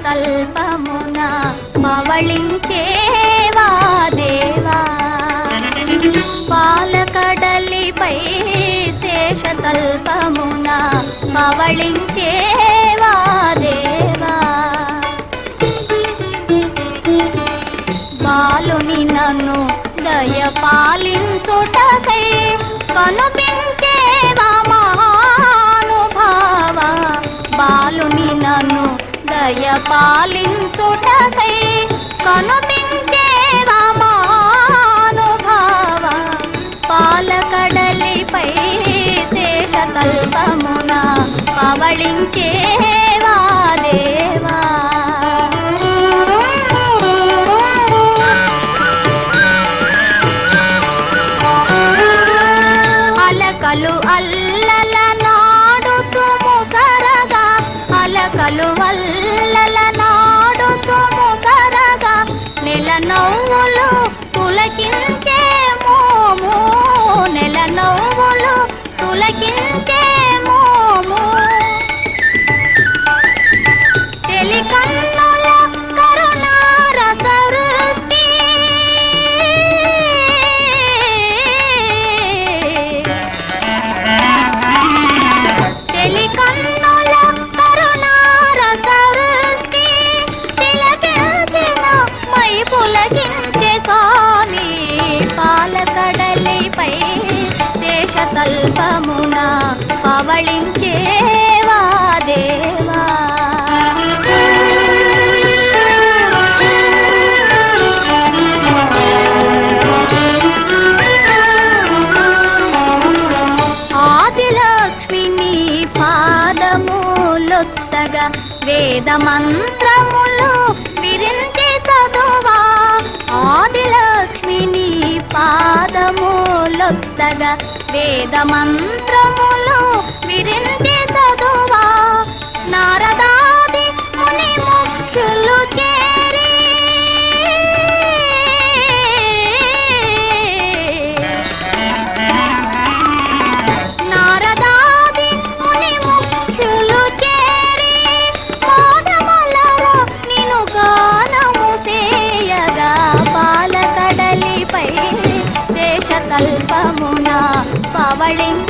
శేషతల్పమున పవళించేవా దేవా పాలకడలిపై శేషతల్పమున పవళించేవా దేవా బాలుని నన్ను దయ పాలించుటకై కనుపించేవా మహానుభావ బాలుని నన్ను దయ పాలించుటకై కనుపించేవా మహానుభావ పాలకడలిపై శేషతల్పమున పవళించేవా దేవా అలకలు అల్లల నాడుతుము సరగా అలకలు అల్లల నాడుతుము సరగా నెల నవ్వులు పులకించే మోము నెల నవ్వులు పులకించే మోము తెలికన్నుల కరుణారస వృష్టి తెలికన్నుల కరుణారస వృష్టి తిలకించిన మై పులకించే స్వామి పాలకడలిపై శేషతల్పమున పవళించేవా దేవా ఆదిలక్ష్మిని పాదములొత్తగా వేద మంత్రములు విరించి చదువా ఆదిలక్ష్మిని పాదములొత్తగా వేద మంత్రములు విరించి చదువా నారదాది ముని ముఖ్యులు చేరి నారదాది ముని ముఖ్యులు చేరి మోదమలర నిను గానము సేయగా పాలకడలిపై శేషతల్పమున పవళించేవా